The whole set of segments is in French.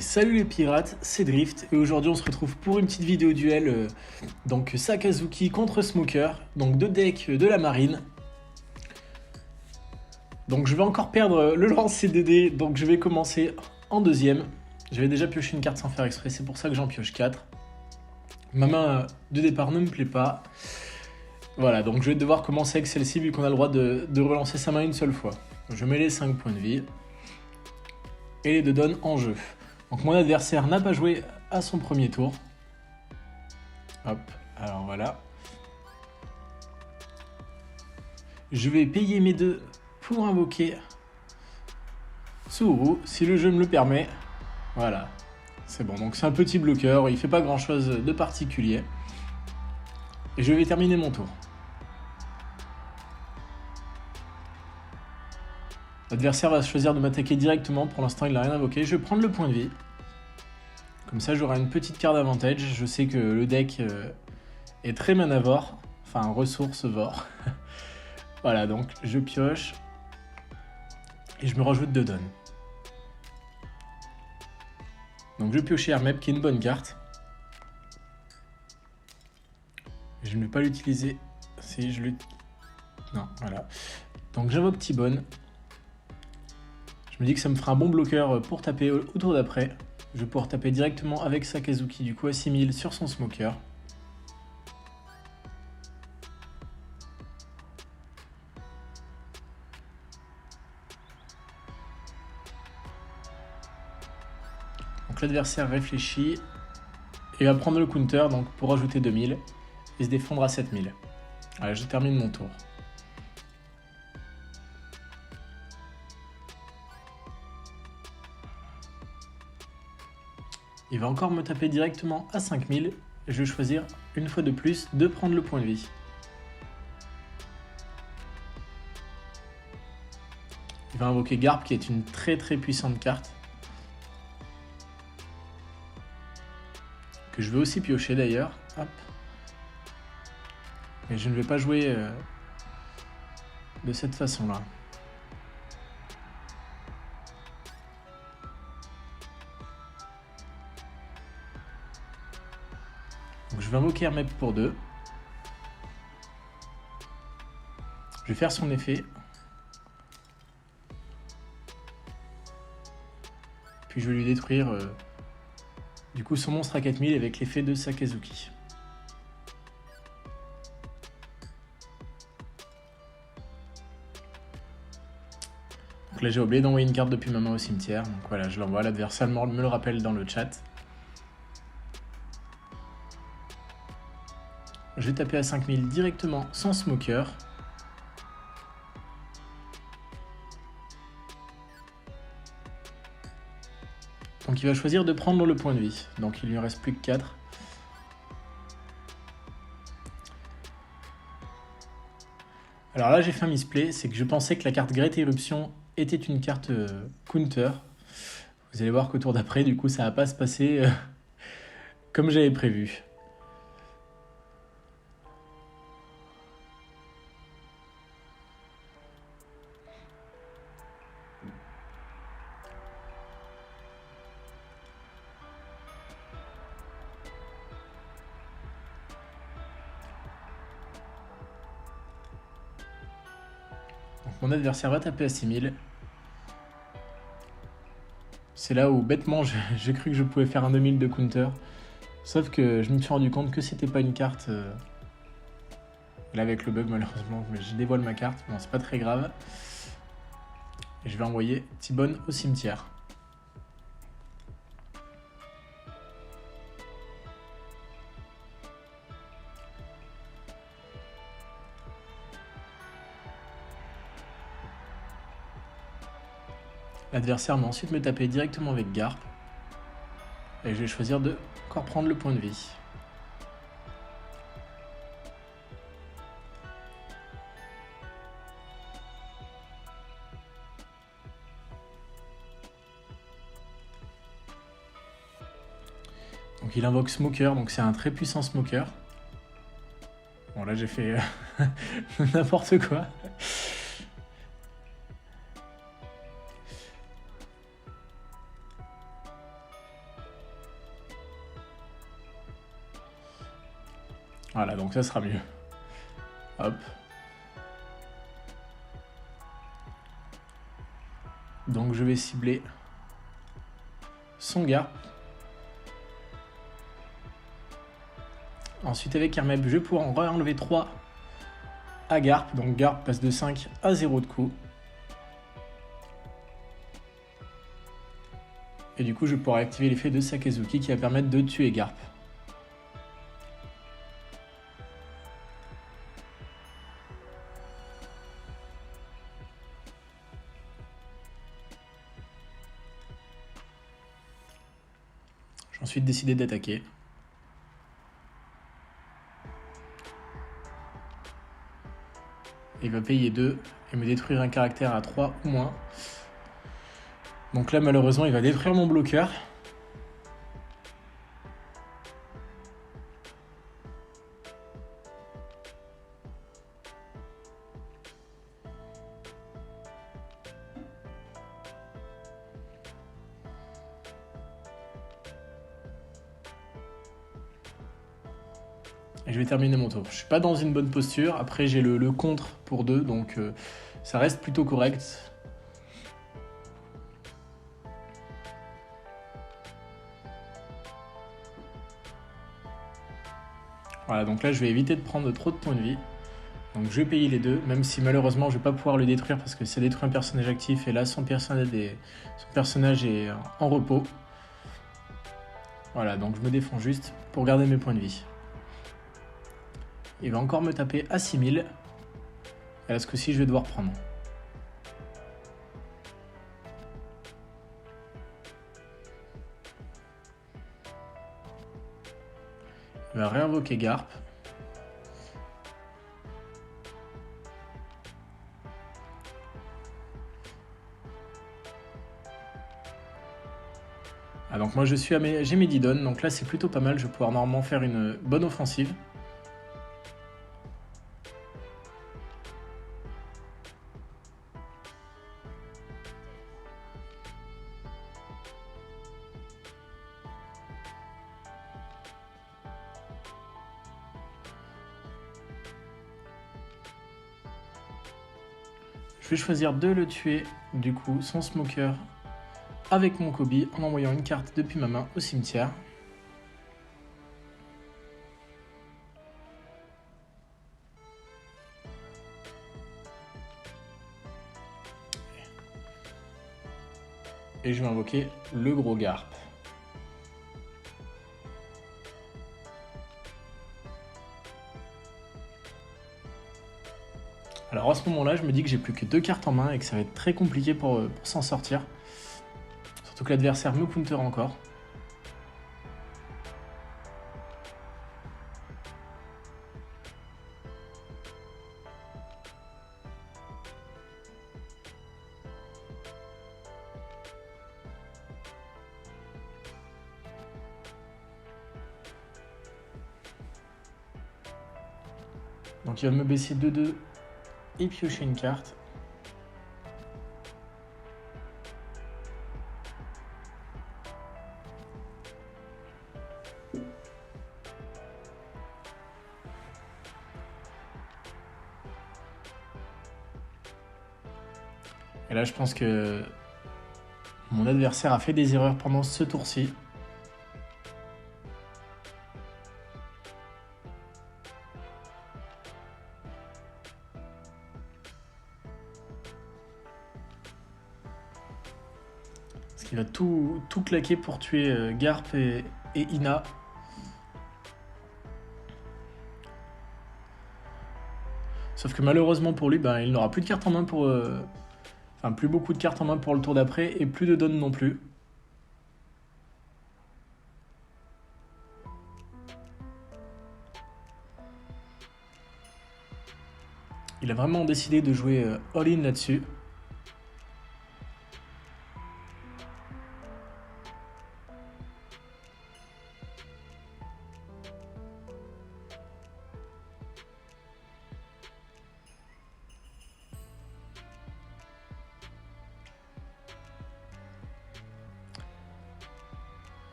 Et salut les pirates, c'est Drift et aujourd'hui on se retrouve pour une petite vidéo duel donc Sakazuki contre Smoker, donc deux decks de la marine. Donc je vais encore perdre le lancer des dés, donc je vais commencer en deuxième. J'avais déjà pioché une carte sans faire exprès, c'est pour ça que j'en pioche 4. Ma main de départ ne me plaît pas. Voilà, donc je vais devoir commencer avec celle-ci vu qu'on a le droit de relancer sa main une seule fois. Je mets les 5 points de vie et les 2 dons en jeu. Donc mon adversaire n'a pas joué à son premier tour. Hop, alors voilà. Je vais payer mes 2 pour invoquer Tsuuru, si le jeu me le permet. Voilà, c'est bon. Donc c'est un petit bloqueur, il fait pas grand chose de particulier. Et je vais terminer mon tour. L'adversaire va choisir de m'attaquer directement, pour l'instant il n'a rien invoqué. Je vais prendre le point de vie. Comme ça j'aurai une petite carte d'avantage. Je sais que le deck est très manavore, enfin ressourcevore. Voilà, donc je pioche. Et je me rajoute 2 dons. Donc je vais piocher Hermep qui est une bonne carte. Je ne vais pas l'utiliser si je l'utilise. Non, voilà. Donc j'invoque T-Bone. Je me dis que ça me fera un bon bloqueur pour taper au tour d'après. Je vais pouvoir taper directement avec Sakazuki du coup à 6000 sur son Smoker. Donc l'adversaire réfléchit et va prendre le counter donc pour ajouter 2000 et se défendre à 7000. Voilà, je termine mon tour. Il va encore me taper directement à 5000 et je vais choisir une fois de plus de prendre le point de vie. Il va invoquer Garp qui est une très puissante carte. Que je vais aussi piocher d'ailleurs. Hop. Mais je ne vais pas jouer de cette façon-là. Donc je vais invoquer Hermep pour 2. Je vais faire son effet. Puis je vais lui détruire du coup son monstre à 4000 avec l'effet de Sakazuki. Donc là j'ai oublié d'envoyer une carte depuis ma main au cimetière. Donc voilà, je l'envoie, l'adversaire me le rappelle dans le chat. Je vais taper à 5000 directement sans Smoker. Donc il va choisir de prendre le point de vie. Donc il lui reste plus que 4. Alors là j'ai fait un misplay, c'est que je pensais que la carte Great Éruption était une carte counter. Vous allez voir qu'au tour d'après, du coup ça va pas se passer comme j'avais prévu. Donc mon adversaire va taper à 6000. C'est là où bêtement j'ai cru que je pouvais faire un 2000 de counter. Sauf que je me suis rendu compte que c'était pas une carte. Là avec le bug malheureusement, mais je dévoile ma carte. Bon, c'est pas très grave. Et je vais envoyer T-Bone au cimetière. L'adversaire va ensuite me taper directement avec Garp. Et je vais choisir de encore prendre le point de vie. Donc il invoque Smoker, donc c'est un très puissant Smoker. Bon là j'ai fait n'importe quoi. Voilà, donc ça sera mieux. Hop. Donc je vais cibler son Garp. Ensuite avec Hermep, je vais pouvoir en enlever 3 à Garp. Donc Garp passe de 5 à 0 de coup. Et du coup je pourrai activer l'effet de Sakazuki qui va permettre de tuer Garp. J'ai ensuite décidé d'attaquer. Il va payer 2 et me détruire un caractère à 3 ou moins. Donc là malheureusement il va détruire mon bloqueur. Et je vais terminer mon tour. Je suis pas dans une bonne posture. Après, j'ai le contre pour 2, donc ça reste plutôt correct. Voilà, donc là, je vais éviter de prendre trop de points de vie. Donc je vais payer les 2, même si malheureusement, je vais pas pouvoir le détruire parce que ça détruit un personnage actif. Et là, son personnage est en repos. Voilà, donc je me défends juste pour garder mes points de vie. Il va encore me taper à 6000. Et là, ce coup-ci, je vais devoir prendre. Il va réinvoquer Garp. Ah, donc moi j'ai mes Didon, donc là c'est plutôt pas mal, je vais pouvoir normalement faire une bonne offensive. Je vais choisir de le tuer, du coup, son smoker avec mon Kobe en envoyant une carte depuis ma main au cimetière. Et je vais invoquer le gros Garp. Alors à ce moment-là, je me dis que j'ai plus que 2 cartes en main et que ça va être très compliqué pour s'en sortir. Surtout que l'adversaire me counter encore. Donc il va me baisser 2-2 et piocher une carte. Et là je pense que mon adversaire a fait des erreurs pendant ce tour-ci. Il va tout claquer pour tuer Garp et Ina. Sauf que malheureusement pour lui, il n'aura plus de cartes en main pour... Enfin, plus beaucoup de cartes en main pour le tour d'après et plus de donne non plus. Il a vraiment décidé de jouer all-in là-dessus.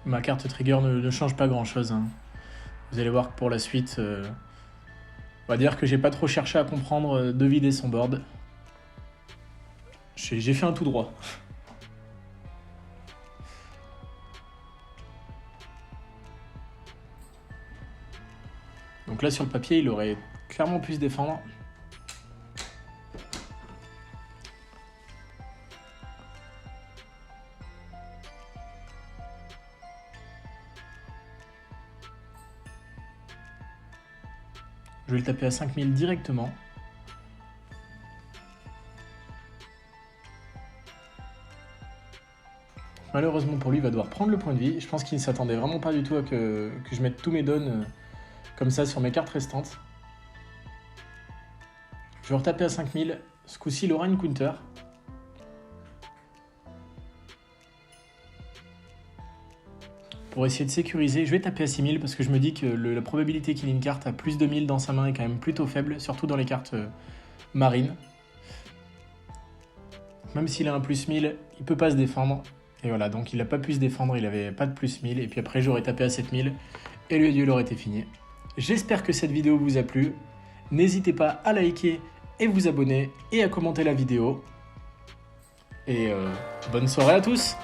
Ma carte trigger ne change pas grand chose. Hein. Vous allez voir que pour la suite, on va dire que j'ai pas trop cherché à comprendre de vider son board. J'ai fait un tout droit. Donc là, sur le papier, il aurait clairement pu se défendre. Je vais le taper à 5000 directement. Malheureusement pour lui, il va devoir prendre le point de vie. Je pense qu'il ne s'attendait vraiment pas du tout à que je mette tous mes dons comme ça sur mes cartes restantes. Je vais retaper à 5000. Ce coup-ci, il aura une counter. Pour essayer de sécuriser, je vais taper à 6000 parce que je me dis que la probabilité qu'il ait une carte à plus de 1000 dans sa main est quand même plutôt faible, surtout dans les cartes marines. Même s'il a un plus 1000, il peut pas se défendre. Et voilà, donc il n'a pas pu se défendre, il avait pas de plus 1000. Et puis après, j'aurais tapé à 7000 et le duel aurait été fini. J'espère que cette vidéo vous a plu. N'hésitez pas à liker et vous abonner et à commenter la vidéo. Et bonne soirée à tous!